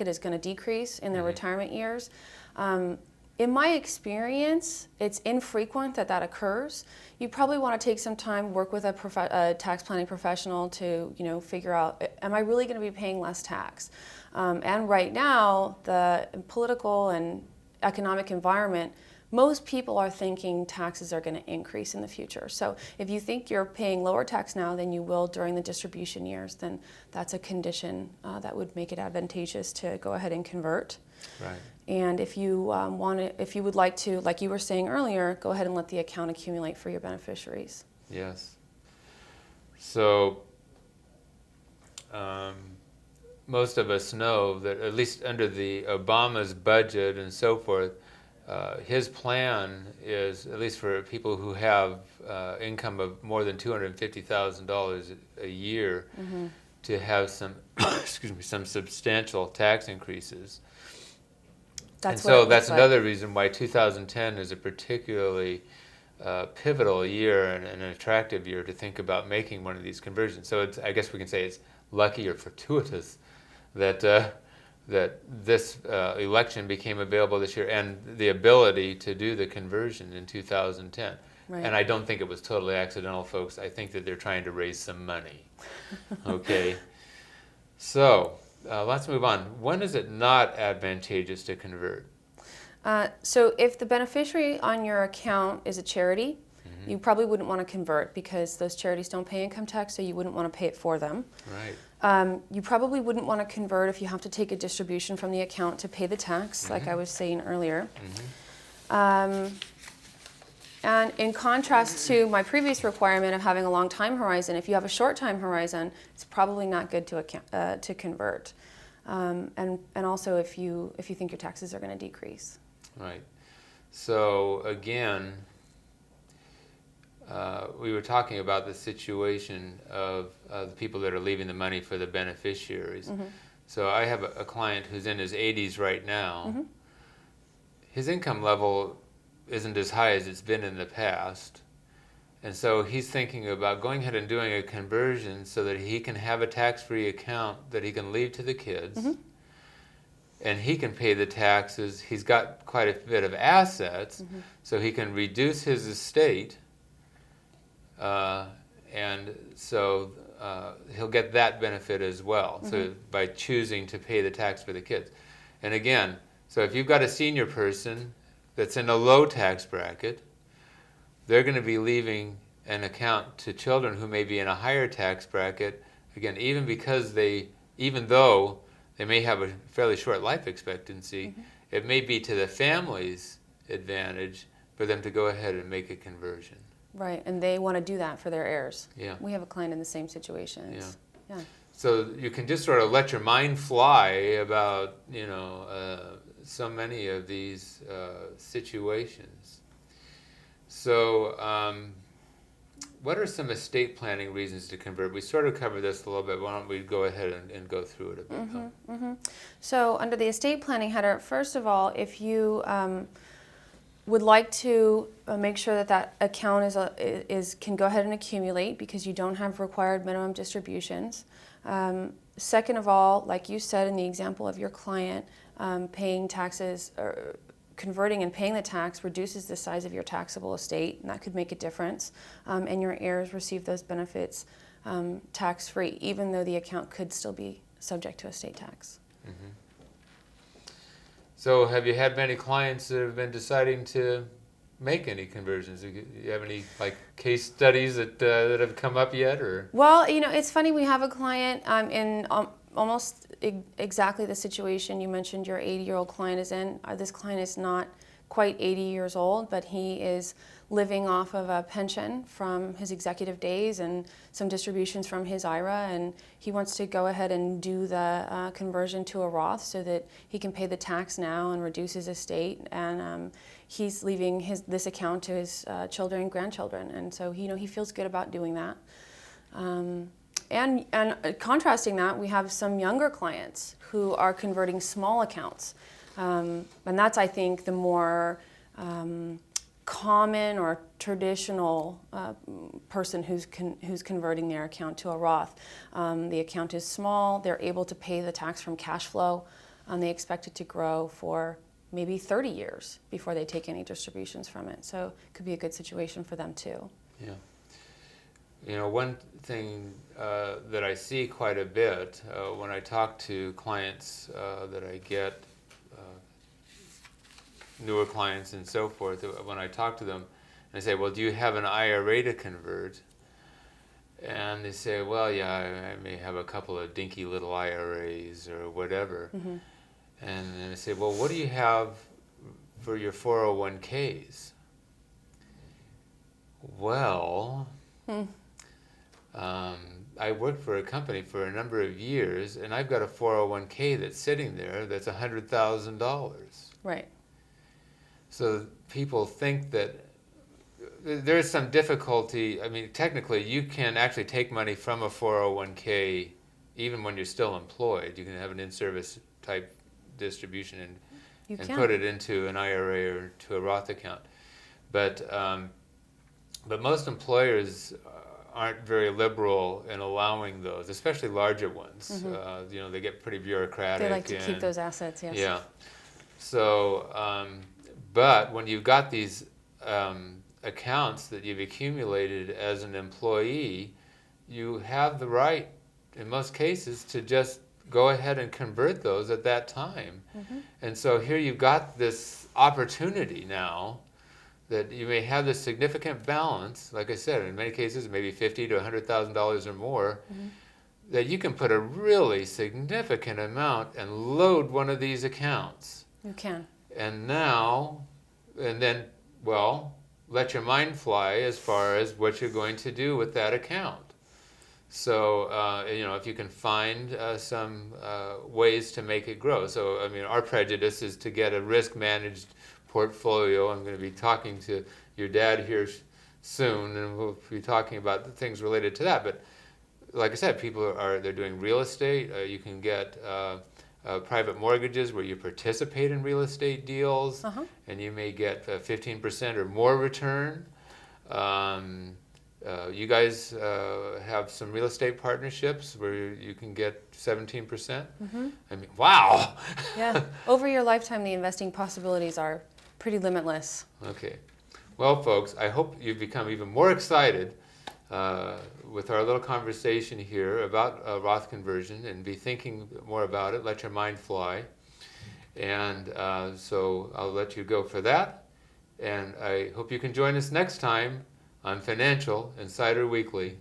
is going to decrease in their retirement years. In my experience, it's infrequent that occurs. You probably want to take some time, work with a tax planning professional to, figure out, am I really going to be paying less tax? And right now, the political and economic environment, most people are thinking taxes are going to increase in the future. So if you think you're paying lower tax now than you will during the distribution years, then that's a condition that would make it advantageous to go ahead and convert. Right. And if you if you would like to, like you were saying earlier, go ahead and let the account accumulate for your beneficiaries. Yes. So most of us know that at least under the Obama's budget and so forth, his plan is, at least for people who have income of more than $250,000 a year, to have some, some substantial tax increases. That's another reason why 2010 is a particularly pivotal year and an attractive year to think about making one of these conversions. So I guess we can say it's lucky or fortuitous that that this election became available this year and the ability to do the conversion in 2010. Right. And I don't think it was totally accidental, folks. I think that they're trying to raise some money. Okay. So let's move on. When is it not advantageous to convert? So if the beneficiary on your account is a charity, you probably wouldn't want to convert because those charities don't pay income tax, so you wouldn't want to pay it for them. Right. You probably wouldn't want to convert if you have to take a distribution from the account to pay the tax, like I was saying earlier. And in contrast to my previous requirement of having a long time horizon, if you have a short time horizon, it's probably not good to convert. And also if you think your taxes are going to decrease. Right. So again, we were talking about the situation of the people that are leaving the money for the beneficiaries. So I have a client who's in his 80s right now. His income level isn't as high as it's been in the past. And so he's thinking about going ahead and doing a conversion so that he can have a tax-free account that he can leave to the kids. And he can pay the taxes. He's got quite a bit of assets, so he can reduce his estate. And so he'll get that benefit as well, so by choosing to pay the tax for the kids. And again, so if you've got a senior person that's in a low tax bracket, they're going to be leaving an account to children who may be in a higher tax bracket, again, even though they may have a fairly short life expectancy, it may be to the family's advantage for them to go ahead and make a conversion. Right, and they want to do that for their heirs. Yeah. We have a client in the same situation. Yeah. So you can just sort of let your mind fly about, so many of these situations. So what are some estate planning reasons to convert? We sort of covered this a little bit. Why don't we go ahead and go through it a bit? So under the estate planning header, first of all, if you would like to make sure that account can go ahead and accumulate because you don't have required minimum distributions. Second of all, like you said in the example of your client, paying taxes or converting and paying the tax reduces the size of your taxable estate, and that could make a difference. And your heirs receive those benefits tax-free, even though the account could still be subject to estate tax. So have you had many clients that have been deciding to make any conversions? Do you have any case studies that have come up yet? Or? Well, it's funny. We have a client in almost exactly the situation you mentioned your 80-year-old client is in. This client is not quite 80 years old, but he is living off of a pension from his executive days and some distributions from his IRA, and he wants to go ahead and do the conversion to a Roth so that he can pay the tax now and reduce his estate, and he's leaving this account to his children and grandchildren, and so he feels good about doing that. And contrasting that, we have some younger clients who are converting small accounts, and that's, I think, the more common or traditional person who's converting their account to a Roth. The account is small. They're able to pay the tax from cash flow. They expect it to grow for maybe 30 years before they take any distributions from it. So it could be a good situation for them too. Yeah. You know, one thing that I see quite a bit when I talk to clients that I get, newer clients and so forth, when I talk to them, and I say, well, do you have an IRA to convert? And they say, well, yeah, I may have a couple of dinky little IRAs or whatever. Mm-hmm. And then I say, well, what do you have for your 401ks? Well, I worked for a company for a number of years, and I've got a 401k that's sitting there that's $100,000. Right. So people think that there's some difficulty. I mean, technically, you can actually take money from a 401k even when you're still employed. You can have an in-service type distribution and put it into an IRA or to a Roth account. But most employers aren't very liberal in allowing those, especially larger ones. Mm-hmm. You know, they get pretty bureaucratic. They like to keep those assets, yes. Yeah. So, but when you've got these accounts that you've accumulated as an employee, you have the right, in most cases, to just go ahead and convert those at that time. Mm-hmm. And so here you've got this opportunity now that you may have this significant balance, like I said, in many cases, maybe $50,000 to $100,000 or more, Mm-hmm. that you can put a really significant amount and load one of these accounts. You can. And then, well, let your mind fly as far as what you're going to do with that account. So, you know, if you can find some ways to make it grow. So, I mean, our prejudice is to get a risk-managed portfolio. I'm going to be talking to your dad here soon, and we'll be talking about the things related to that. But like I said, they're doing real estate. You can get private mortgages where you participate in real estate deals, and you may get 15% or more return. You guys have some real estate partnerships where you can get 17%. Mm-hmm. I mean, wow! Yeah. Over your lifetime, the investing possibilities are pretty limitless. Okay. Well, folks, I hope you've become even more excited with our little conversation here about Roth conversion, and be thinking more about it. Let your mind fly. And so I'll let you go for that. And I hope you can join us next time on Financial Insider Weekly.